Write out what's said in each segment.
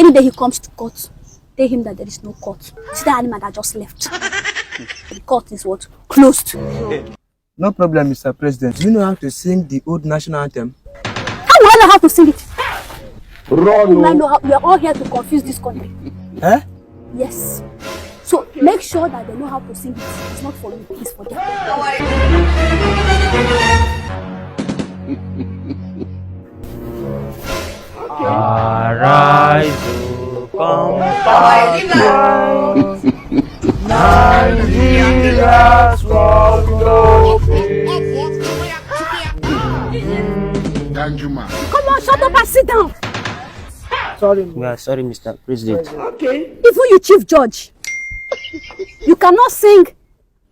Any day he comes to court, tell him that there is no court. See that animal that just left. The court is what? Closed. No problem, Mr. President. Do you know how to sing the old national anthem? How will I know how to sing it? How will I know how? We are all here to confuse this country. Eh? Yes. So make sure that they know how to sing it. It's not for me, please, for them. Arise, Nigeria's Come on, shut up and sit down. Sorry. We are sorry, Mr. President. Okay. Even you, Chief Judge, you cannot sing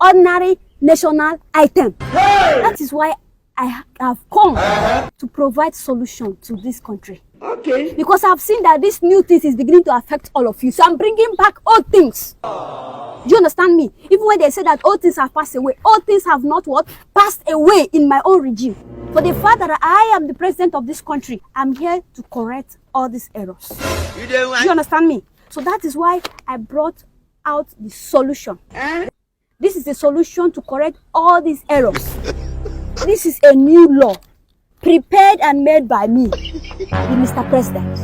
ordinary national item. That is why I have come to provide solution to this country. Okay. Because I've seen that this new thing is beginning to affect all of you. So I'm bringing back old things. Do you understand me? Even when they say that old things have passed away, old things have not what? Passed away in my own regime. For the fact that I am the president of this country, I'm here to correct all these errors. Do you understand me? So that is why I brought out the solution. This is a solution to correct all these errors. This is a new law, prepared and made by me, Mr. President.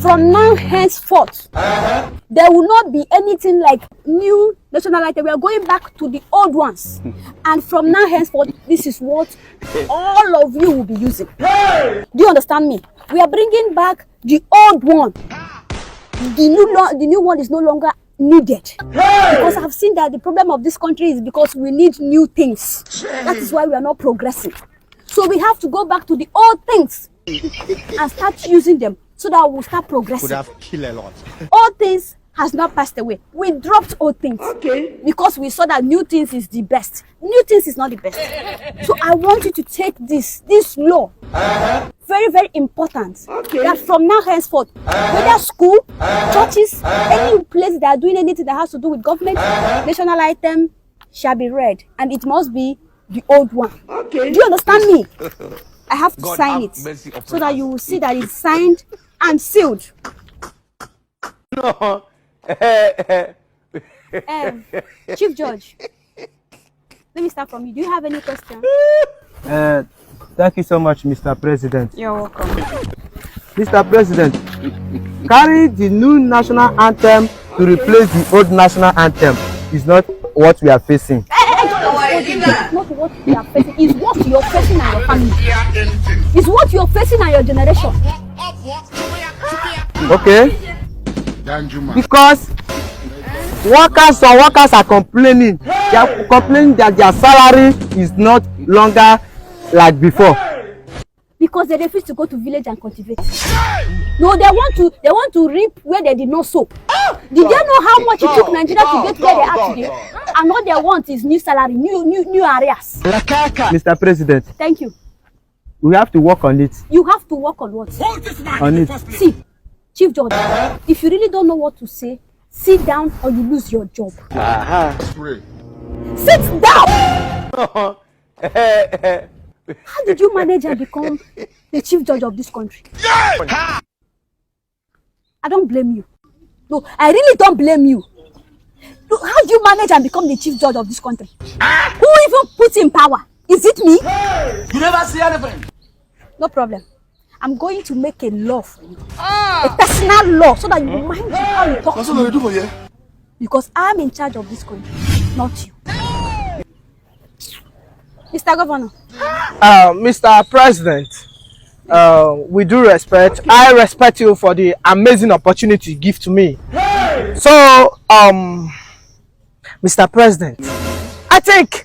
From now henceforth, there will not be anything like new national item. We are going back to the old ones. And from now henceforth, this is what all of you will be using. Do you understand me? We are bringing back the old one. The new one is no longer needed. Because I've seen that the problem of this country is because we need new things. That is why we are not progressing. So we have to go back to the old things and start using them so that we'll start progressing. Could have killed a lot. Old things has not passed away. We dropped old things because we saw that new things is the best. New things is not the best. So I want you to take this law, very, very important, that from now henceforth, whether school, churches, any place that are doing anything that has to do with government, national item shall be read, and it must be the old one. Do you understand me? I have to sign it so that you will see that it's signed and sealed. No. Chief Judge, let me start from you. Do you have any questions? Thank you so much, Mr. President. You're welcome. Mr. President, carry the new national anthem to replace the old national anthem is not what we are facing. It's not what we are facing. It's what you're facing and your family. It's what you're facing and your generation. Okay? Because workers are complaining. They are complaining that their salary is not longer like before. Because they refuse to go to village and cultivate. No, they want to reap where they did not sow. Did they know how much it took Nigeria to get where they are today? And all they want is new salary, new areas. Mr. President. Thank you. We have to work on it. You have to work on what? On it. See, Chief Judge, if you really don't know what to say, sit down or you lose your job. Sit down! How did you manage and become the Chief Judge of this country? I don't blame you. No, I really don't blame you. Look, how do you manage and become the Chief Judge of this country? Who even put in power? Is it me? You never see anything. No problem. I'm going to make a law for you. A personal law so that you mind how you talk to me. Because I'm in charge of this country, not you. Mr. Governor. Mr. President, with due respect, I respect you for the amazing opportunity you give to me. So, Mr. President, I think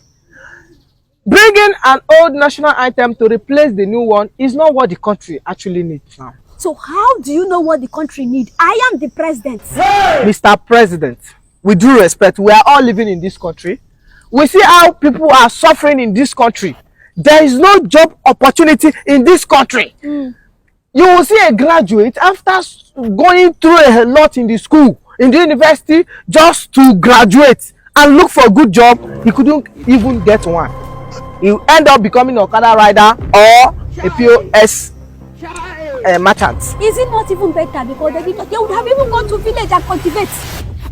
bringing an old national item to replace the new one is not what the country actually needs now. So how do you know what the country needs? I am the president. Mr. President, with due respect, we are all living in this country. We see how people are suffering in this country. There is no job opportunity in this country. You will see a graduate after going through a lot in the school, in the university, just to graduate and look for a good job. He couldn't even get one. He will end up becoming an Okada rider or a POS merchants. Is it not even better? Because they would have even gone to village and cultivate.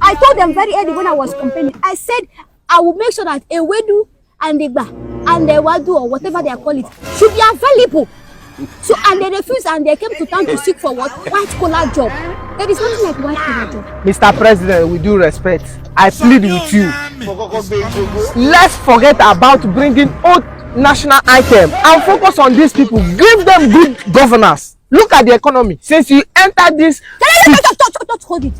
I told them very early when I was complaining. I said I will make sure that Ewedu and Igba and Ewadu or whatever they call it should be available. So and they refused and they came to town to seek for what? White collar job. There is nothing like white collar job. Mr. President, with due respect, I plead with you. Let's forget about bringing old national item and focus on these people. Give them good governance. Look at the economy. Since you entered this... Don't hold it.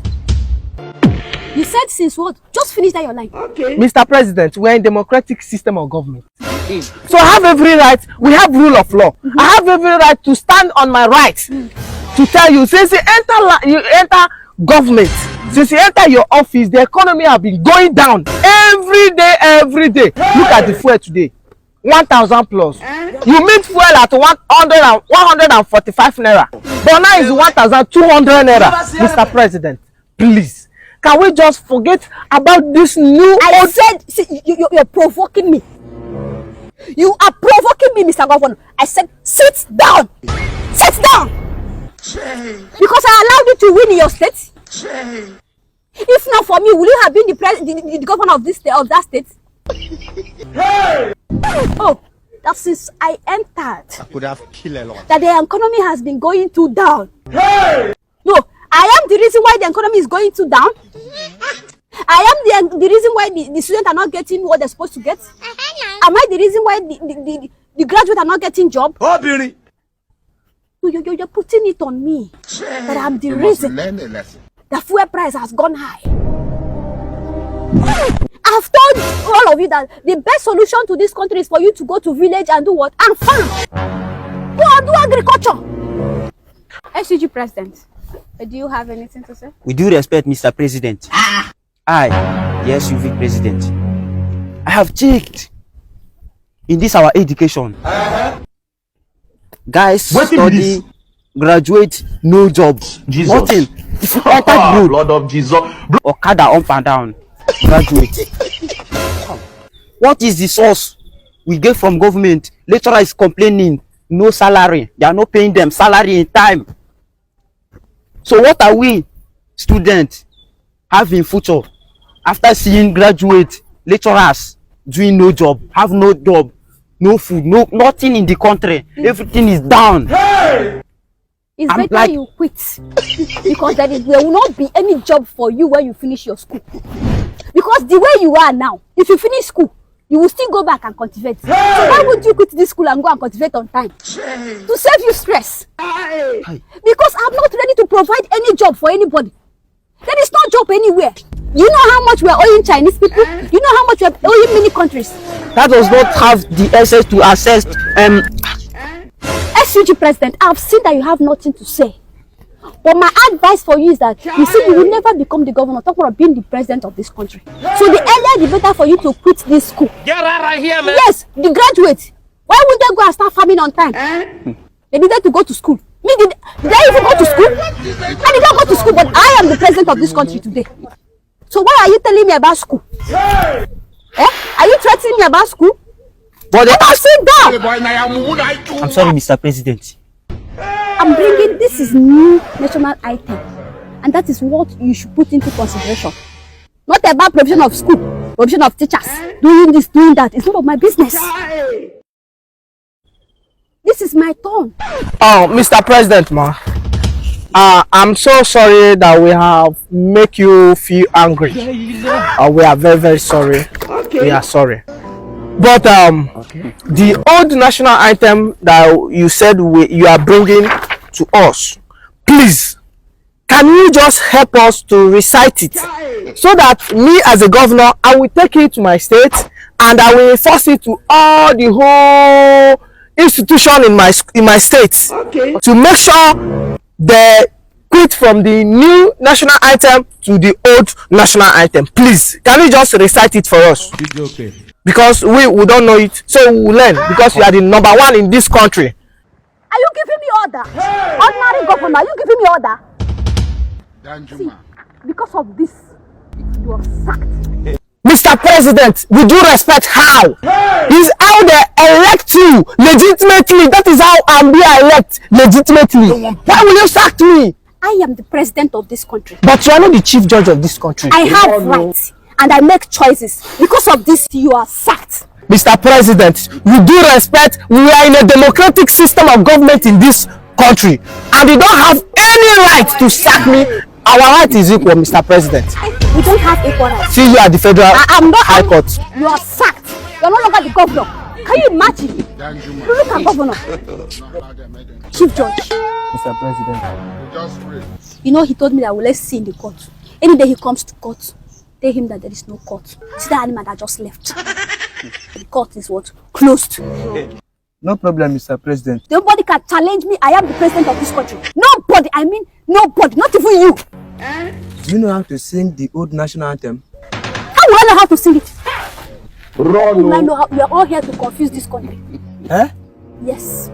You said since what? Just finish that your line. Okay. Mr. President, we are in democratic system of government. So I have every right, we have rule of law. I have every right to stand on my rights to tell you, since you enter government, since you enter your office, the economy has been going down every day. Look at the fuel today, 1,000 plus. You meet fuel at 145 naira, but now it's 1,200 naira. Mr. President, please, can we just forget about this new... I said, see, you're provoking me. You are provoking me, Mr. Governor. I said, sit down. Sit down. Because I allowed you to win in your state. If not for me, will you have been the governor of this state, of that state? Oh, that since I entered, I could have killed a lot. that the economy has been going too down. No, I am the reason why the economy is going too down. I am the reason why the students are not getting what they're supposed to get. Am I the reason why the graduates are not getting job? Oh, Billy. No, you're putting it on me. That I'm the reason the fuel price has gone high. I've told all of you that the best solution to this country is for you to go to village and do what? And farm. Go and do agriculture. SUG President, do you have anything to say? With due respect, Mr. President, I, the SUV President, I have checked in this our education. Guys study, graduate, no job, Jesus. nothing. If you enter the road, Lord of Jesus. Okada up and down, graduate. What is the source we get from government? Lecturer is complaining, no salary. They are not paying them salary in time. So what are we, students, having future after seeing graduate lecturers doing no job, have no job, no food, nothing in the country? Everything is down. It's better you quit because there will not be any job for you when you finish your school. Because the way you are now, if you finish school, you will still go back and cultivate. So why would you quit this school and go and cultivate on time? To save you stress. Because I'm not ready to provide any job for anybody. There is no job anywhere. You know how much we are owing Chinese people? You know how much we are owing many countries? That does not have the access to assess. SUG President, I've seen that you have nothing to say. But my advice for you is that you see, you will never become the governor. Talk about being the president of this country. So the earlier the better for you to quit this school. Get out of here, man. Yes, the graduates. Why would they go and start farming on time? They needed to go to school. Me, did I even go to school? I did not go to school, but I am the president of this country today. So why are you telling me about school? Eh? Are you threatening me about school? But Sit down. I'm sorry, Mr. President. I'm bringing, this is new national item, and that is what you should put into consideration. Not about provision of school, provision of teachers, doing this, doing that. It's none of my business. This is my turn. Oh, Mr. President, ma. I'm so sorry that we have make you feel angry. We are very, very sorry. We are sorry. But the old national item that you said you are bringing to us, please, can you just help us to recite it so that me as a governor, I will take it to my state and I will enforce it to all the whole institution in my state to make sure they quit from the new national item to the old national item. Please, can you just recite it for us? It's okay. Because we don't know it, so we will learn. Because you are the #1 in this country. Are you giving me order? Ordinary governor, are you giving me order? See, because of this, you are sacked. Mr. Mr. President, with due respect, how? Is how they elect you legitimately. That is how I'm being elected legitimately. Why will you sack me? I am the president of this country. But you are not the chief judge of this country. I have rights and I make choices. Because of this, you are sacked. Mr. President, with due respect, we are in a democratic system of government in this country, and you don't have any right to sack me. Our right is equal, Mr. President. We don't have equal rights. See, you are the Federal High Court. You are sacked. You are no longer the governor. Can you imagine? You look at governor. Chief Judge. Mr. President. You know, he told me that let's see in the court. Any day he comes to court, tell him that there is no court. See that animal that just left. The court is what? Closed. No problem, Mr. President. Nobody can challenge me. I am the president of this country. Nobody. I mean, nobody. Not even you. Do you know how to sing the old national anthem? How will I know how to sing it? How will I know how? We are all here to confuse this country. Eh? Yes.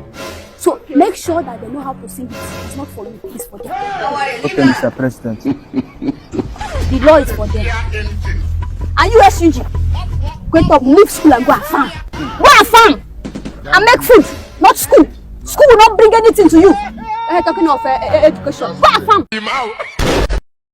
So make sure that they know how to sing it. It's not for me. It's for them. Okay, Mr. President. The law is for them. And you, SUG, going to leave school and go and farm. Go and farm and make food, not school. School will not bring anything to you. We're talking of education. Go and farm.